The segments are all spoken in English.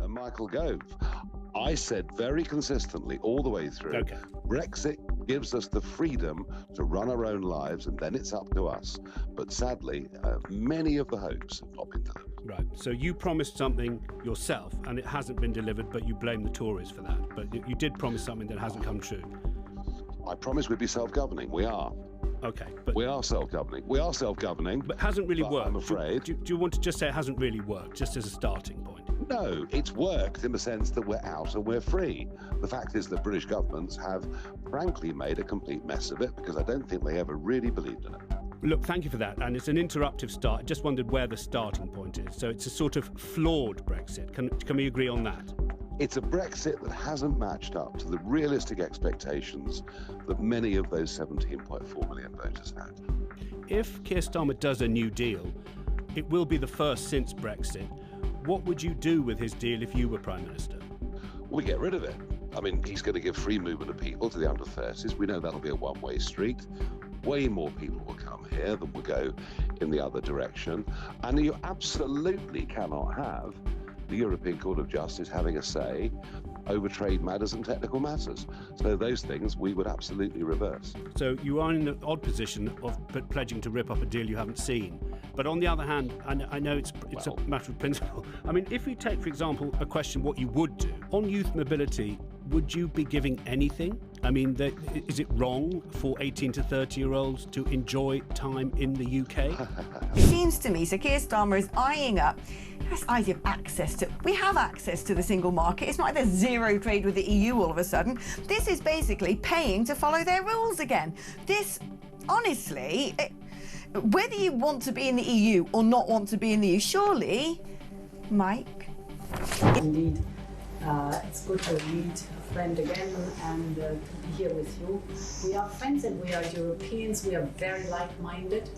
and Michael Gove. I said very consistently all the way through, Brexit gives us the freedom to run our own lives, and then it's up to us. But sadly, many of the hopes have not been delivered. Right, so you promised something yourself, and it hasn't been delivered, but you blame the Tories for that. But you did promise something that hasn't come true. I promised we'd be self-governing. We are. Okay, but we are self-governing. We are self-governing, but it hasn't really worked. I'm afraid. Do you want to just say it hasn't really worked, just as a starting point? No, it's worked in the sense that we're out and we're free. The fact is that British governments have, frankly, made a complete mess of it because I don't think they ever really believed in it. Look, thank you for that. And it's an interruptive start. I just wondered where the starting point is. So it's a sort of flawed Brexit. Can we agree on that? It's a Brexit that hasn't matched up to the realistic expectations that many of those 17.4 million voters had. If Keir Starmer does a new deal, it will be the first since Brexit. What would you do with his deal if you were Prime Minister? We get rid of it. I mean, he's going to give free movement of people to the under 30s. We know that'll be a one-way street. Way more people will come here than will go in the other direction. And you absolutely cannot have the European Court of Justice having a say over trade matters and technical matters. So those things we would absolutely reverse. So you are in an odd position of pledging to rip up a deal you haven't seen. But on the other hand, I know it's a matter of principle. I mean, if we take, for example, a question what you would do. On youth mobility, would you be giving anything? I mean, is it wrong for 18 to 30-year-olds to enjoy time in the UK? It seems to me, Sir Keir Starmer is eyeing up this idea of access to... We have access to the single market. It's not like there's zero trade with the EU all of a sudden. This is basically paying to follow their rules again. This, honestly, whether you want to be in the EU or not want to be in the EU, surely, Mike? Indeed. It's good to meet a friend again and to be here with you. We are friends and we are Europeans. We are very like-minded.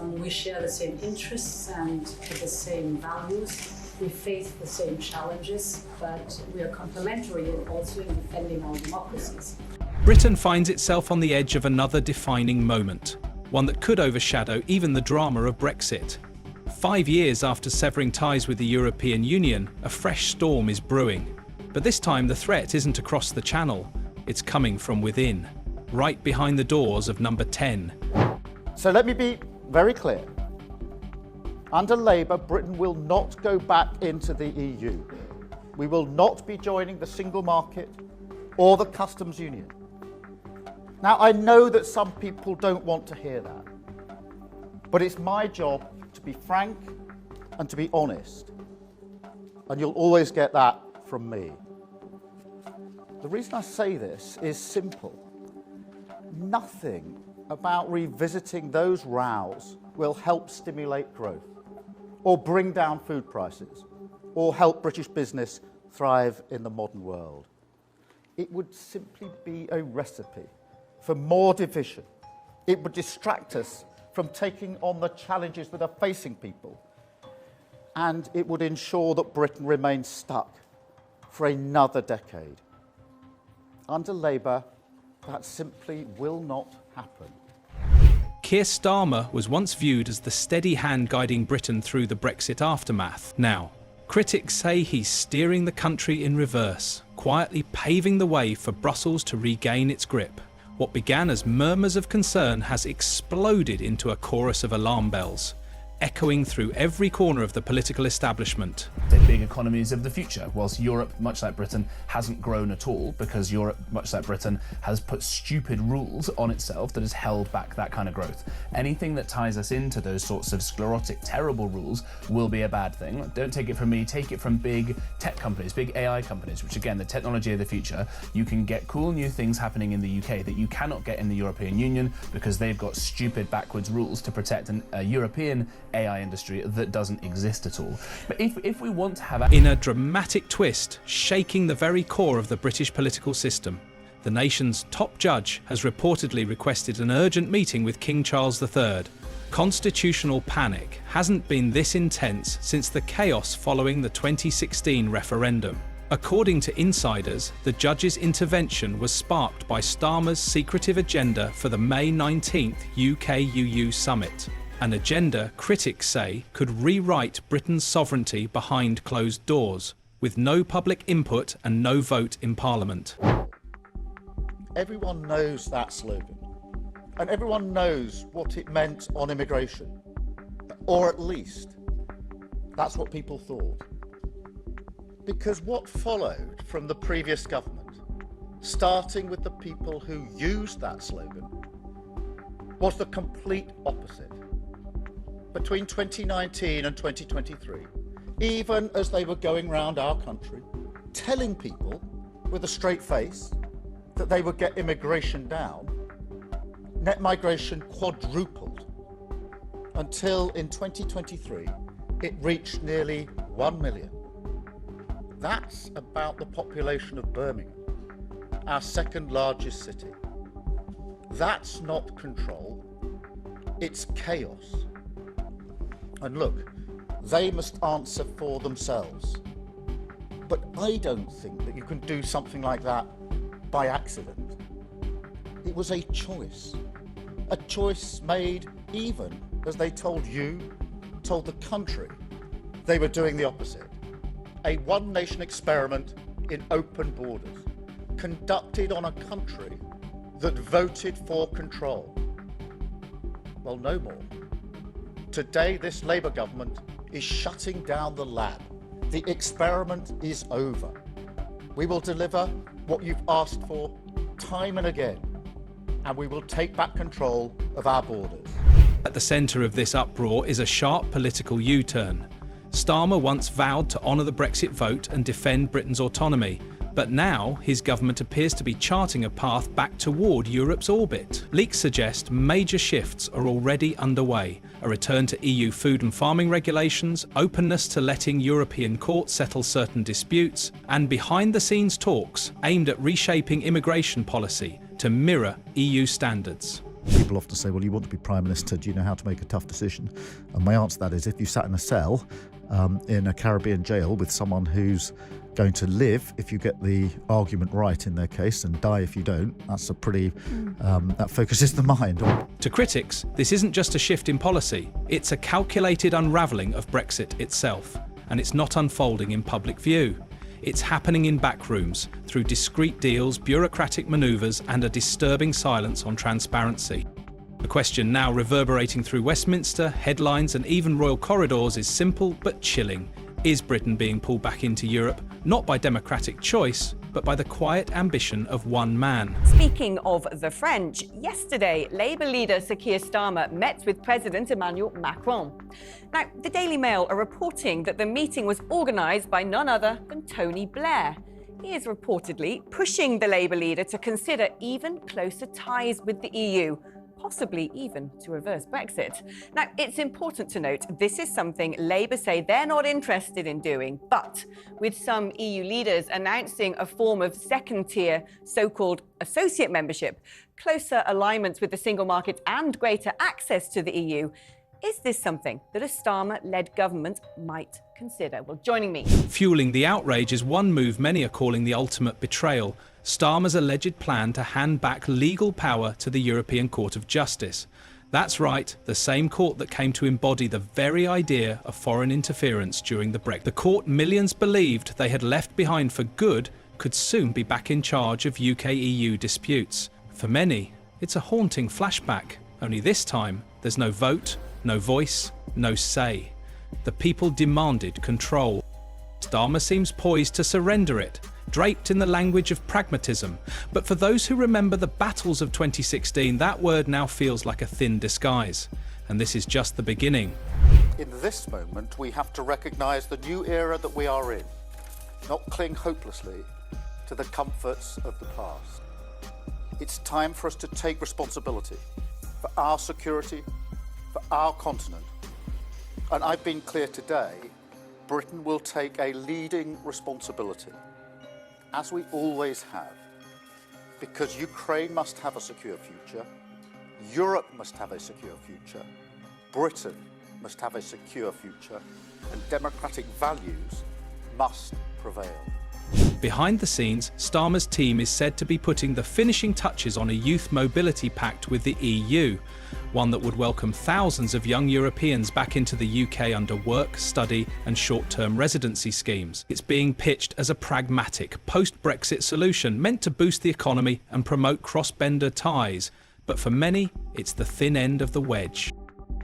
We share the same interests and the same values. We face the same challenges, but we are complementary also in defending our democracies. Britain finds itself on the edge of another defining moment, one that could overshadow even the drama of Brexit. 5 years after severing ties with the European Union, a fresh storm is brewing. But this time the threat isn't across the channel, it's coming from within, right behind the doors of number 10. So let me be very clear. Under Labour, Britain will not go back into the EU. We will not be joining the single market or the customs union. Now, I know that some people don't want to hear that, but it's my job to be frank and to be honest, and you'll always get that from me. The reason I say this is simple. Nothing about revisiting those rows will help stimulate growth, or bring down food prices, or help British business thrive in the modern world. It would simply be a recipe for more division. It would distract us from taking on the challenges that are facing people. And it would ensure that Britain remains stuck for another decade. Under Labour, that simply will not happen. Keir Starmer was once viewed as the steady hand guiding Britain through the Brexit aftermath. Now, critics say he's steering the country in reverse, quietly paving the way for Brussels to regain its grip. What began as murmurs of concern has exploded into a chorus of alarm bells, echoing through every corner of the political establishment. The big economies of the future, whilst Europe, much like Britain, hasn't grown at all because Europe, much like Britain, has put stupid rules on itself that has held back that kind of growth. Anything that ties us into those sorts of sclerotic, terrible rules will be a bad thing. Don't take it from me, take it from big tech companies, big AI companies, which again, the technology of the future. You can get cool new things happening in the UK that you cannot get in the European Union because they've got stupid backwards rules to protect a European AI industry that doesn't exist at all. But if we want to have... In a dramatic twist, shaking the very core of the British political system, the nation's top judge has reportedly requested an urgent meeting with King Charles III. Constitutional panic hasn't been this intense since the chaos following the 2016 referendum. According to insiders, the judge's intervention was sparked by Starmer's secretive agenda for the May 19th UK-EU summit. An agenda critics say could rewrite Britain's sovereignty behind closed doors. with no public input and no vote in Parliament. Everyone knows that slogan, and everyone knows what it meant on immigration, or at least that's what people thought. Because what followed from the previous government, starting with the people who used that slogan, was the complete opposite. Between 2019 and 2023, even as they were going round our country, telling people with a straight face that they would get immigration down, net migration quadrupled until in 2023 it reached nearly 1 million. That's about the population of Birmingham, our second largest city. That's not control, it's chaos. And look, they must answer for themselves. But I don't think that you can do something like that by accident. It was a choice made even as they told you, told the country, they were doing the opposite. A one-nation experiment in open borders, conducted on a country that voted for control. Well, no more. Today, this Labour government is shutting down the lab. The experiment is over. We will deliver what you've asked for time and again, and we will take back control of our borders. At the centre of this uproar is a sharp political U-turn. Starmer once vowed to honour the Brexit vote and defend Britain's autonomy, but now his government appears to be charting a path back toward Europe's orbit. Leaks suggest major shifts are already underway: a return to EU food and farming regulations, openness to letting European courts settle certain disputes, and behind-the-scenes talks aimed at reshaping immigration policy to mirror EU standards. People often say, well, you want to be Prime Minister, do you know how to make a tough decision? And my answer to that is, if you sat in a cell in a Caribbean jail with someone who's going to live if you get the argument right in their case and die if you don't, that's a pretty, that focuses the mind. To critics, this isn't just a shift in policy, it's a calculated unravelling of Brexit itself, and it's not unfolding in public view. It's happening in backrooms, through discreet deals, bureaucratic manoeuvres, and a disturbing silence on transparency. The question now reverberating through Westminster, headlines, and even royal corridors is simple but chilling. Is Britain being pulled back into Europe, not by democratic choice, but by the quiet ambition of one man? Speaking of the French, yesterday, Labour leader Sir Keir Starmer met with President Emmanuel Macron. Now, the Daily Mail are reporting that the meeting was organised by none other than Tony Blair. He is reportedly pushing the Labour leader to consider even closer ties with the EU, possibly even to reverse Brexit. Now, it's important to note this is something Labour say they're not interested in doing, but with some EU leaders announcing a form of second-tier so-called associate membership, closer alignments with the single market and greater access to the EU, is this something that a Starmer-led government might consider? Well, joining me. Fueling the outrage is one move many are calling the ultimate betrayal: Starmer's alleged plan to hand back legal power to the European Court of Justice. That's right, the same court that came to embody the very idea of foreign interference during the Brexit. The court millions believed they had left behind for good could soon be back in charge of UK-EU disputes. For many, it's a haunting flashback, only this time there's no vote, no voice, no say. The people demanded control. Starmer seems poised to surrender it, draped in the language of pragmatism. But for those who remember the battles of 2016, that word now feels like a thin disguise. And this is just the beginning. In this moment, we have to recognise the new era that we are in, not cling hopelessly to the comforts of the past. It's time for us to take responsibility for our security, for our continent. And I've been clear today, Britain will take a leading responsibility, as we always have, because Ukraine must have a secure future, Europe must have a secure future, Britain must have a secure future, and democratic values must prevail. Behind the scenes, Starmer's team is said to be putting the finishing touches on a youth mobility pact with the EU. one that would welcome thousands of young Europeans back into the UK under work, study and short-term residency schemes. It's being pitched as a pragmatic, post-Brexit solution meant to boost the economy and promote cross-border ties. But for many, it's the thin end of the wedge.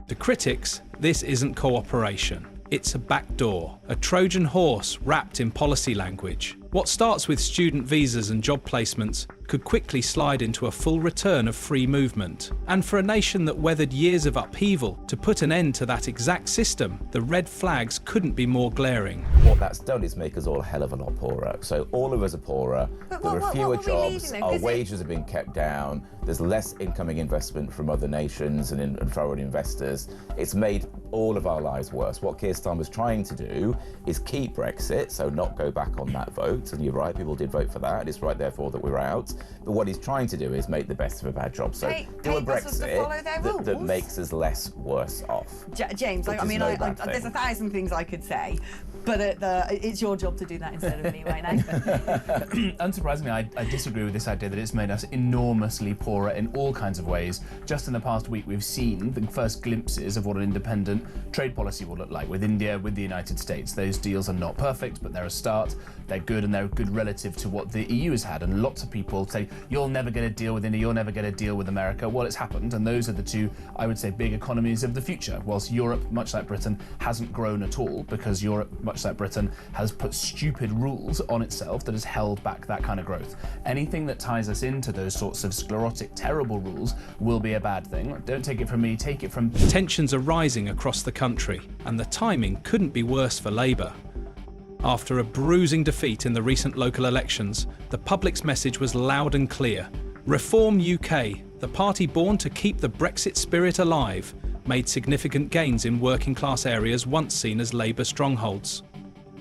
To critics, this isn't cooperation. It's a backdoor, a Trojan horse wrapped in policy language. What starts with student visas and job placements could quickly slide into a full return of free movement. And for a nation that weathered years of upheaval, to put an end to that exact system, the red flags couldn't be more glaring. What that's done is make us all a hell of a lot poorer. So all of us are poorer, there are fewer jobs, our wages have been kept down, there's less incoming investment from other nations and foreign investors. It's made all of our lives worse. What Keir Starmer's trying to do is keep Brexit, so not go back on that vote. And you're right, people did vote for that. It's right, therefore, that we're out. But what he's trying to do is make the best of a bad job. So do a Brexit that makes us less worse off. James, I mean, there's 1,000 things I could say, but it's your job to do that instead of me right now. Unsurprisingly, I disagree with this idea that it's made us enormously poorer in all kinds of ways. Just in the past week, we've seen the first glimpses of what an independent trade policy will look like with India, with the United States. Those deals are not perfect, but they're a start. They're good, and they're good relative to what the EU has had. And lots of people say, you'll never get a deal with India, you'll never get a deal with America. Well, it's happened, and those are the two, I would say, big economies of the future. Whilst Europe, much like Britain, hasn't grown at all, because Europe, much like Britain, has put stupid rules on itself that has held back that kind of growth. Anything that ties us into those sorts of sclerotic, terrible rules will be a bad thing. Don't take it from me, take it from... Tensions are rising across the country, and the timing couldn't be worse for Labour. After a bruising defeat in the recent local elections, the public's message was loud and clear. Reform UK, the party born to keep the Brexit spirit alive, made significant gains in working class areas once seen as Labour strongholds.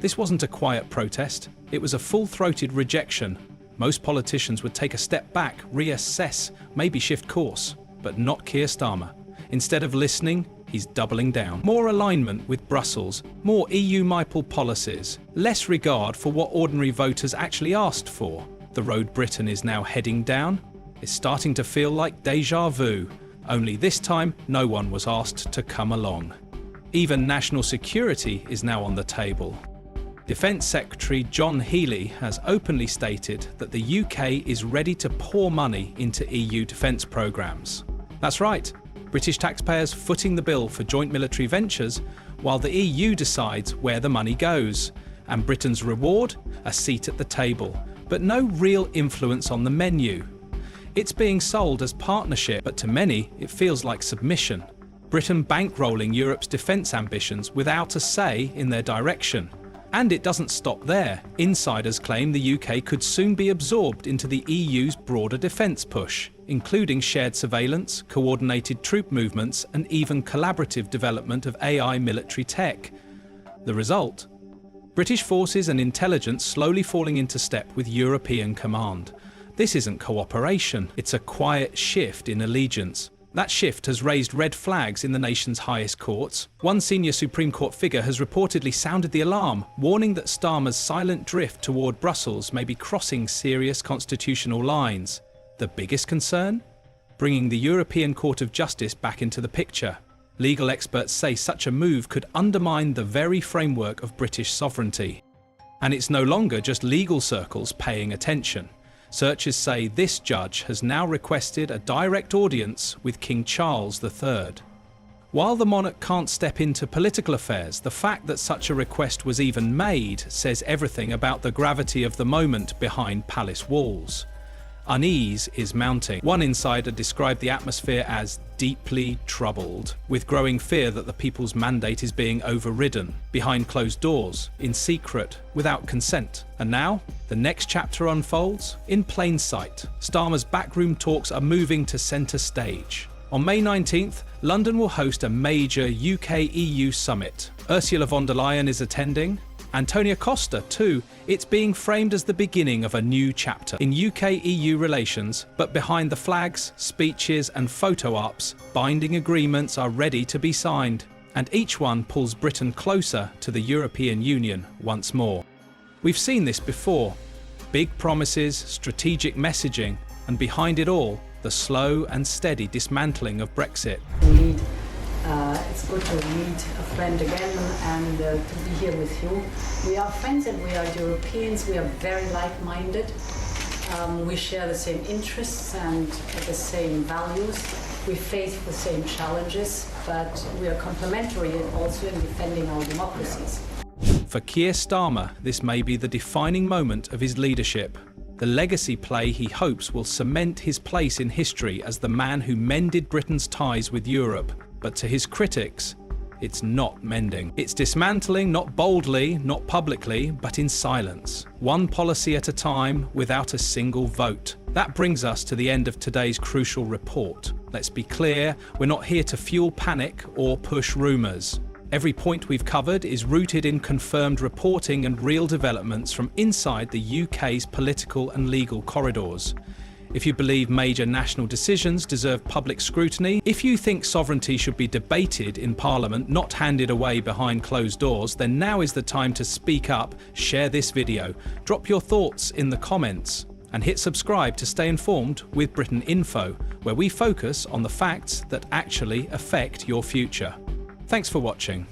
This wasn't a quiet protest, it was a full-throated rejection. Most politicians would take a step back, reassess, maybe shift course, but not Keir Starmer. Instead of listening, he's doubling down. More alignment with Brussels, more EU MIPL policies, less regard for what ordinary voters actually asked for. The road Britain is now heading down is starting to feel like déjà vu, only this time no one was asked to come along. Even national security is now on the table. Defence Secretary John Healey has openly stated that the UK is ready to pour money into EU defence programmes. That's right, British taxpayers footing the bill for joint military ventures while the EU decides where the money goes. And Britain's reward? A seat at the table, but no real influence on the menu. It's being sold as partnership, but to many it feels like submission. Britain bankrolling Europe's defence ambitions without a say in their direction. And it doesn't stop there. Insiders claim the UK could soon be absorbed into the EU's broader defence push, including shared surveillance, coordinated troop movements, and even collaborative development of AI military tech. The result? British forces and intelligence slowly falling into step with European command. This isn't cooperation, it's a quiet shift in allegiance. That shift has raised red flags in the nation's highest courts. One senior Supreme Court figure has reportedly sounded the alarm, warning that Starmer's silent drift toward Brussels may be crossing serious constitutional lines. The biggest concern? Bringing the European Court of Justice back into the picture. Legal experts say such a move could undermine the very framework of British sovereignty. And it's no longer just legal circles paying attention. Searchers say this judge has now requested a direct audience with King Charles III. While the monarch can't step into political affairs, the fact that such a request was even made says everything about the gravity of the moment behind palace walls. Unease is mounting. One insider described the atmosphere as deeply troubled, with growing fear that the people's mandate is being overridden, behind closed doors, in secret, without consent. And now, the next chapter unfolds in plain sight. Starmer's backroom talks are moving to centre stage. On May 19th, London will host a major UK-EU summit. Ursula von der Leyen is attending. Antonio Costa too. It's being framed as the beginning of a new chapter in UK-EU relations, but behind the flags, speeches and photo ops, binding agreements are ready to be signed, and each one pulls Britain closer to the European Union once more. We've seen this before. Big promises, strategic messaging, and behind it all, the slow and steady dismantling of Brexit. indeed. It's good to meet a friend again and to be here with you. We are friends and we are Europeans. We are very like-minded. We share the same interests and the same values. We face the same challenges, but we are complementary also in defending our democracies. For Keir Starmer, this may be the defining moment of his leadership. The legacy play he hopes will cement his place in history as the man who mended Britain's ties with Europe. But to his critics, it's not mending. It's dismantling, not boldly, not publicly, but in silence. One policy at a time, without a single vote. That brings us to the end of today's crucial report. Let's be clear, we're not here to fuel panic or push rumours. Every point we've covered is rooted in confirmed reporting and real developments from inside the UK's political and legal corridors. If you believe major national decisions deserve public scrutiny, if you think sovereignty should be debated in Parliament, not handed away behind closed doors, then now is the time to speak up, share this video, drop your thoughts in the comments, and hit subscribe to stay informed with Britain Info, where we focus on the facts that actually affect your future. Thanks for watching.